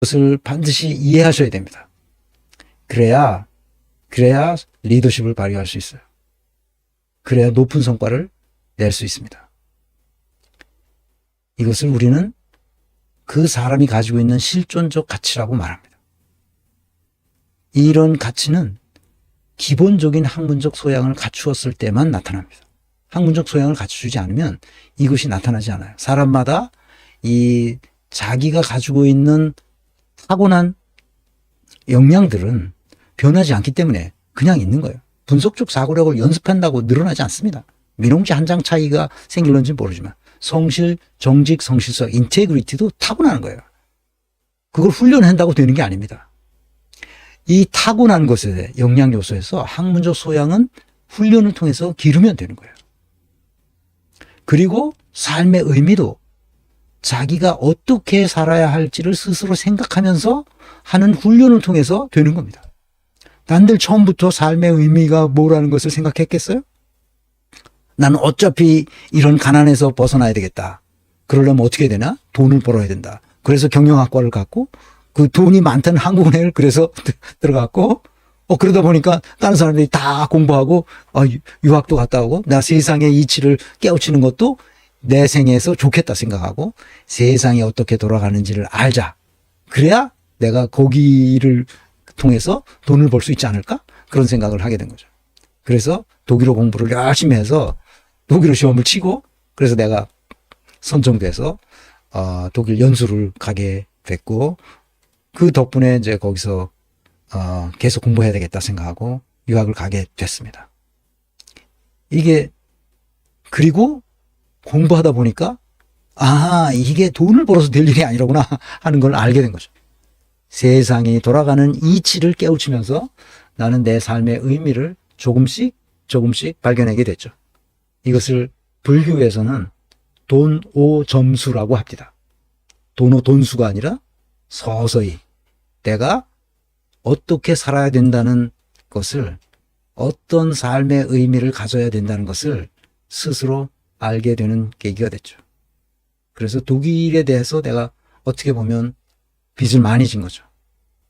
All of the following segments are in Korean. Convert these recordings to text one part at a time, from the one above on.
것을 반드시 이해하셔야 됩니다. 그래야 리더십을 발휘할 수 있어요. 그래야 높은 성과를 낼 수 있습니다. 이것을 우리는 그 사람이 가지고 있는 실존적 가치라고 말합니다. 이런 가치는 기본적인 학문적 소양을 갖추었을 때만 나타납니다. 학문적 소양을 갖추지 않으면 이것이 나타나지 않아요. 사람마다 이 자기가 가지고 있는 타고난 역량들은 변하지 않기 때문에 그냥 있는 거예요. 분석적 사고력을 연습한다고 늘어나지 않습니다. 민홍지 한 장 차이가 생길는지 모르지만 성실, 정직, 성실성, 인테그리티도 타고나는 거예요. 그걸 훈련한다고 되는 게 아닙니다. 이 타고난 것에 역량 요소에서 학문적 소양은 훈련을 통해서 기르면 되는 거예요. 그리고 삶의 의미도 자기가 어떻게 살아야 할지를 스스로 생각하면서 하는 훈련을 통해서 되는 겁니다. 난들 처음부터 삶의 의미가 뭐라는 것을 생각했겠어요? 나는 어차피 이런 가난에서 벗어나야 되겠다. 그러려면 어떻게 해야 되나? 돈을 벌어야 된다. 그래서 경영학과를 갔고 그 돈이 많다는 한국은행을 그래서 들어갔고 그러다 보니까 다른 사람들이 다 공부하고 유학도 갔다 오고 나 세상의 이치를 깨우치는 것도 내 생에서 좋겠다 생각하고 세상이 어떻게 돌아가는지를 알자. 그래야 내가 거기를 통해서 돈을 벌 수 있지 않을까? 그런 생각을 하게 된 거죠. 그래서 독일어 공부를 열심히 해서 독일어 시험을 치고 그래서 내가 선정돼서 독일 연수를 가게 됐고 그 덕분에 이제 거기서 계속 공부해야 되겠다 생각하고 유학을 가게 됐습니다. 그리고 공부하다 보니까 이게 돈을 벌어서 될 일이 아니라구나 하는 걸 알게 된 거죠. 세상이 돌아가는 이치를 깨우치면서 나는 내 삶의 의미를 조금씩 발견하게 됐죠. 이것을 불교에서는 돈오점수라고 합니다. 돈수가 아니라 서서히 내가 어떻게 살아야 된다는 것을 어떤 삶의 의미를 가져야 된다는 것을 스스로 알게 되는 계기가 됐죠. 그래서 독일에 대해서 내가 어떻게 보면 빚을 많이 진 거죠.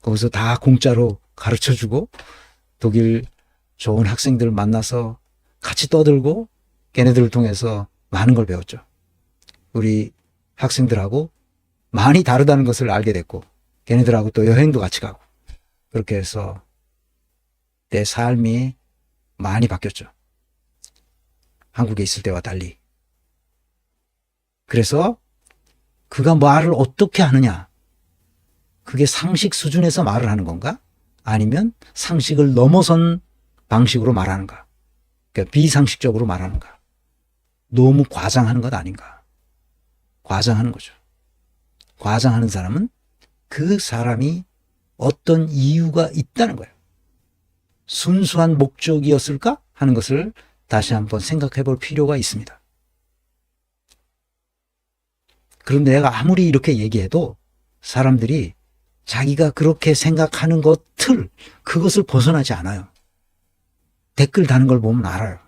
거기서 다 공짜로 가르쳐주고 독일 좋은 학생들을 만나서 같이 떠들고 걔네들을 통해서 많은 걸 배웠죠. 우리 학생들하고 많이 다르다는 것을 알게 됐고 걔네들하고 또 여행도 같이 가고 그렇게 해서 내 삶이 많이 바뀌었죠. 한국에 있을 때와 달리. 그래서 그가 말을 어떻게 하느냐. 그게 상식 수준에서 말을 하는 건가? 아니면 상식을 넘어선 방식으로 말하는가? 그러니까 비상식적으로 말하는가? 너무 과장하는 것 아닌가? 과장하는 거죠. 과장하는 사람은 그 사람이 어떤 이유가 있다는 거예요. 순수한 목적이었을까 하는 것을 다시 한번 생각해 볼 필요가 있습니다. 그런데 내가 아무리 이렇게 얘기해도 사람들이 자기가 그렇게 생각하는 그것을 벗어나지 않아요. 댓글 다는 걸 보면 알아요.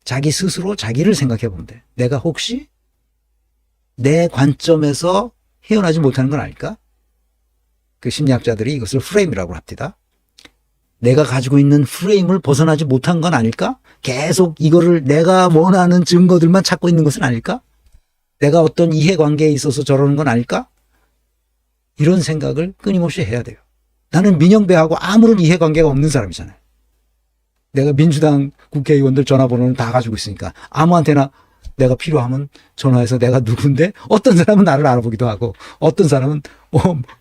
자기 스스로 자기를 생각해 보면 돼. 내가 혹시 내 관점에서 헤어나지 못하는 건 아닐까? 그 심리학자들이 이것을 프레임이라고 합니다. 내가 가지고 있는 프레임을 벗어나지 못한 건 아닐까? 계속 이거를 내가 원하는 증거들만 찾고 있는 것은 아닐까? 내가 어떤 이해관계에 있어서 저러는 건 아닐까? 이런 생각을 끊임없이 해야 돼요. 나는 민영배하고 아무런 이해관계가 없는 사람이잖아요. 내가 민주당 국회의원들 전화번호는 다 가지고 있으니까 아무한테나 내가 필요하면 전화해서 내가 누군데 어떤 사람은 나를 알아보기도 하고 어떤 사람은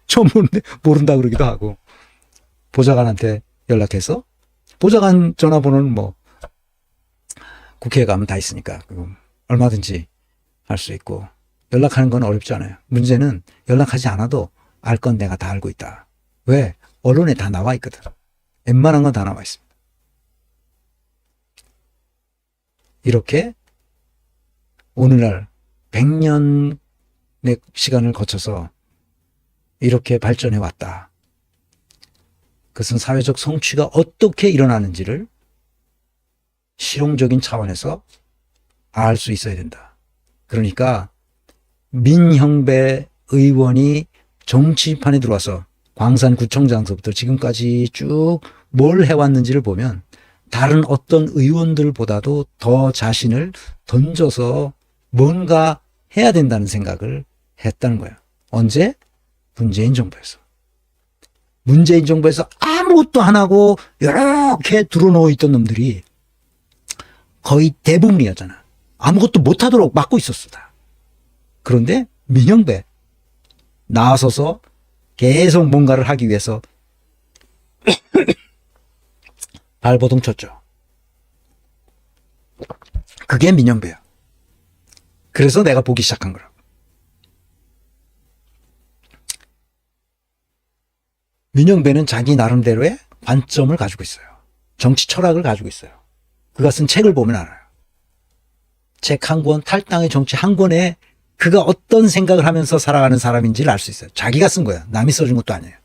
처음 보는데 모른다 그러기도 하고 보좌관한테 연락해서 보좌관 전화번호는 국회에 가면 다 있으니까 얼마든지 할 수 있고 연락하는 건 어렵지 않아요. 문제는 연락하지 않아도 알 건 내가 다 알고 있다. 왜? 언론에 다 나와 있거든. 웬만한 건 다 나와 있습니다. 이렇게 오늘날 100년의 시간을 거쳐서 이렇게 발전해 왔다. 그것은 사회적 성취가 어떻게 일어나는지를 실용적인 차원에서 알 수 있어야 된다. 그러니까 민형배 의원이 정치판에 들어와서 광산구청장서부터 지금까지 쭉 뭘 해왔는지를 보면 다른 어떤 의원들보다도 더 자신을 던져서 뭔가 해야 된다는 생각을 했다는 거예요. 언제? 문재인 정부에서. 문재인 정부에서 아무것도 안 하고 이렇게 들어놓여 있던 놈들이 거의 대부분이었잖아. 아무것도 못하도록 막고 있었어 다. 그런데 민영배 나서서 계속 뭔가를 하기 위해서 발버둥 쳤죠. 그게 민영배야. 그래서 내가 보기 시작한 거라고. 민영배는 자기 나름대로의 관점을 가지고 있어요. 정치 철학을 가지고 있어요. 그가 쓴 책을 보면 알아요. 책 한 권, 탈당의 정치 한 권에 그가 어떤 생각을 하면서 살아가는 사람인지를 알 수 있어요. 자기가 쓴 거야. 남이 써준 것도 아니에요.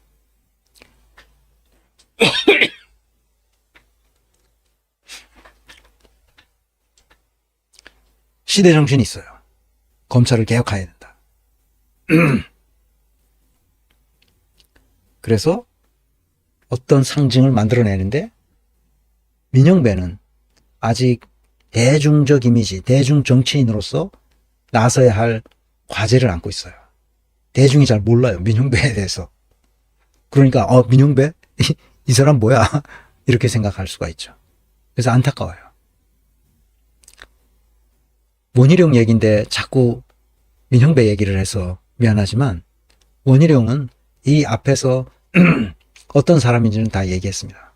시대 정신이 있어요. 검찰을 개혁해야 된다. 그래서 어떤 상징을 만들어내는데 민영배는 아직 대중적 이미지, 대중 정치인으로서 나서야 할 과제를 안고 있어요. 대중이 잘 몰라요. 민영배에 대해서. 그러니까 민영배? 이 사람 뭐야? 이렇게 생각할 수가 있죠. 그래서 안타까워요. 원희룡 얘기인데 자꾸 민형배 얘기를 해서 미안하지만 원희룡은 이 앞에서 어떤 사람인지는 다 얘기했습니다.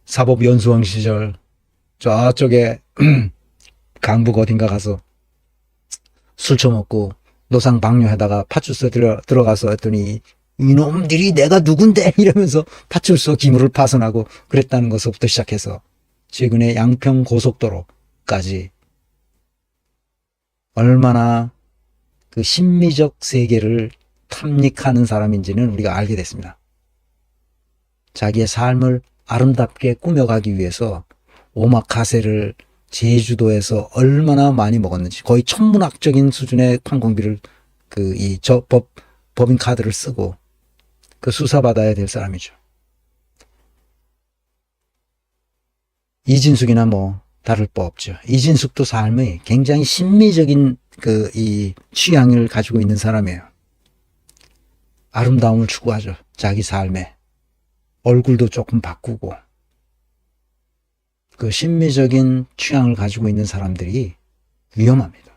사법연수원 시절 저쪽에 강북 어딘가 가서 술 처먹고 노상 방뇨하다가 파출소 들어가서 했더니 이놈들이 내가 누군데 이러면서 파출소 기물을 파손하고 그랬다는 것부터 시작해서 최근에 양평 고속도로까지 얼마나 그 심미적 세계를 탐닉하는 사람인지는 우리가 알게 됐습니다. 자기의 삶을 아름답게 꾸며가기 위해서 오마카세를 제주도에서 얼마나 많이 먹었는지 거의 천문학적인 수준의 항공비를 법인카드를 쓰고 그 수사받아야 될 사람이죠. 이진숙이나 뭐 다를 바 없죠. 이진숙도 삶의 굉장히 심미적인 이 취향을 가지고 있는 사람이에요. 아름다움을 추구하죠. 자기 삶에. 얼굴도 조금 바꾸고. 그 심미적인 취향을 가지고 있는 사람들이 위험합니다.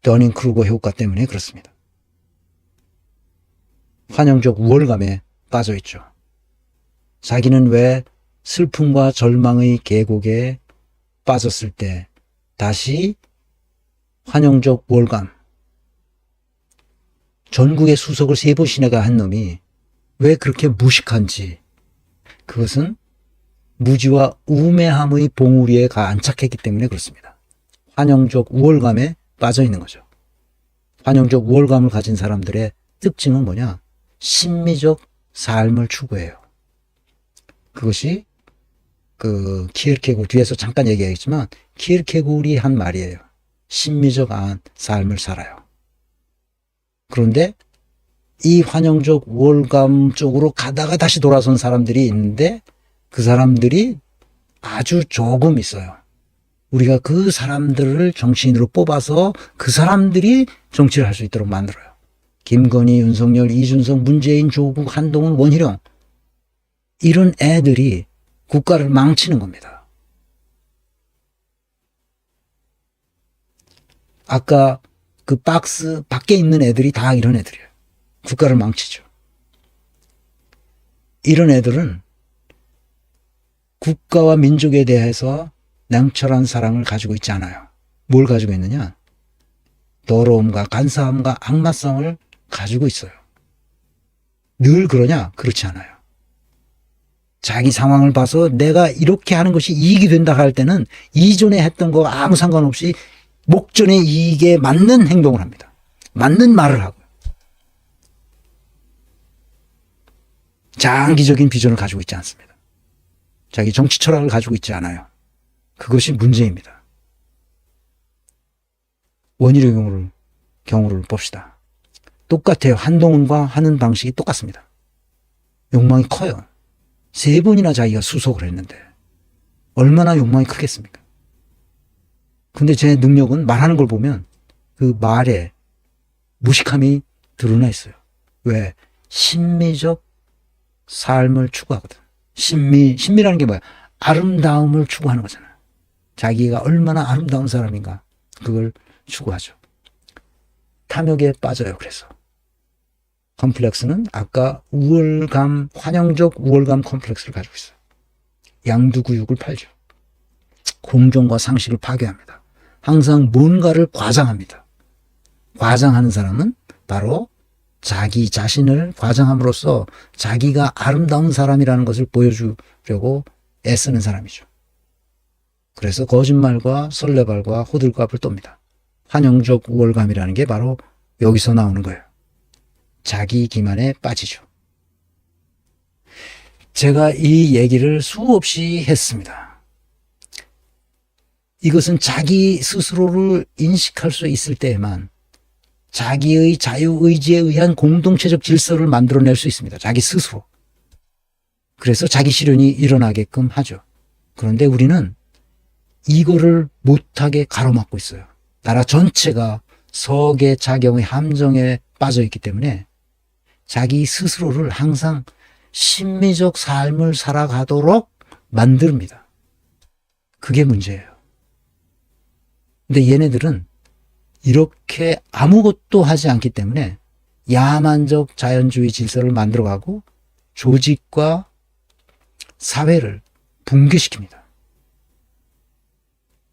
더닝크루거 효과 때문에 그렇습니다. 환영적 우월감에 빠져 있죠. 자기는 왜 슬픔과 절망의 계곡에 빠졌을 때 다시 환영적 우월감, 전국의 수석을 3번씩이나 한 놈이 왜 그렇게 무식한지, 그것은 무지와 우매함의 봉우리에 안착했기 때문에 그렇습니다. 환영적 우월감에 빠져 있는 거죠. 환영적 우월감을 가진 사람들의 특징은 뭐냐? 심미적 삶을 추구해요. 그것이 키르케고르 뒤에서 잠깐 얘기하겠지만 키르케고르이 한 말이에요. 심미적 삶을 살아요. 그런데 이 환영적 우월감 쪽으로 가다가 다시 돌아선 사람들이 있는데 그 사람들이 아주 조금 있어요. 우리가 그 사람들을 정치인으로 뽑아서 그 사람들이 정치를 할 수 있도록 만들어요. 김건희, 윤석열, 이준석, 문재인, 조국, 한동훈, 원희룡 이런 애들이 국가를 망치는 겁니다. 아까 그 박스 밖에 있는 애들이 다 이런 애들이에요. 국가를 망치죠. 이런 애들은 국가와 민족에 대해서 냉철한 사랑을 가지고 있지 않아요. 뭘 가지고 있느냐? 더러움과 간사함과 악마성을 가지고 있어요. 늘 그러냐? 그렇지 않아요. 자기 상황을 봐서 내가 이렇게 하는 것이 이익이 된다 할 때는 이전에 했던 거 아무 상관없이 목전의 이익에 맞는 행동을 합니다. 맞는 말을 하고요. 장기적인 비전을 가지고 있지 않습니다. 자기 정치 철학을 가지고 있지 않아요. 그것이 문제입니다. 원희룡의 경우를 봅시다. 똑같아요. 한동훈과 하는 방식이 똑같습니다. 욕망이 커요. 3번이나 자기가 수속을 했는데 얼마나 욕망이 크겠습니까? 근데 제 능력은 말하는 걸 보면 그 말에 무식함이 드러나 있어요. 왜? 신미적 삶을 추구하거든. 신미라는 게 뭐야? 아름다움을 추구하는 거잖아요. 자기가 얼마나 아름다운 사람인가 그걸 추구하죠. 탐욕에 빠져요. 그래서 컴플렉스는 아까 우월감, 환영적 우월감 컴플렉스를 가지고 있어요. 양두구육을 팔죠. 공정과 상식을 파괴합니다. 항상 뭔가를 과장합니다. 과장하는 사람은 바로 자기 자신을 과장함으로써 자기가 아름다운 사람이라는 것을 보여주려고 애쓰는 사람이죠. 그래서 거짓말과 설레발과 호들갑을 떱니다. 환영적 우월감이라는 게 바로 여기서 나오는 거예요. 자기 기만에 빠지죠. 제가 이 얘기를 수없이 했습니다. 이것은 자기 스스로를 인식할 수 있을 때에만 자기의 자유의지에 의한 공동체적 질서를 만들어낼 수 있습니다. 자기 스스로. 그래서 자기 실현이 일어나게끔 하죠. 그런데 우리는 이거를 못하게 가로막고 있어요. 나라 전체가 석의 작용의 함정에 빠져 있기 때문에 자기 스스로를 항상 신미적 삶을 살아가도록 만듭니다. 그게 문제예요. 근데 얘네들은 이렇게 아무것도 하지 않기 때문에 야만적 자연주의 질서를 만들어가고 조직과 사회를 붕괴시킵니다.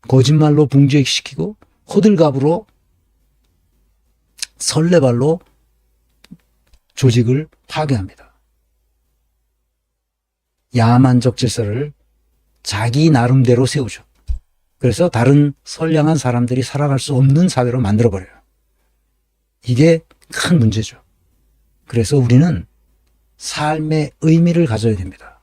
거짓말로 붕괴시키고 호들갑으로 설레발로 조직을 파괴합니다. 야만적 질서를 자기 나름대로 세우죠. 그래서 다른 선량한 사람들이 살아갈 수 없는 사회로 만들어버려요. 이게 큰 문제죠. 그래서 우리는 삶의 의미를 가져야 됩니다.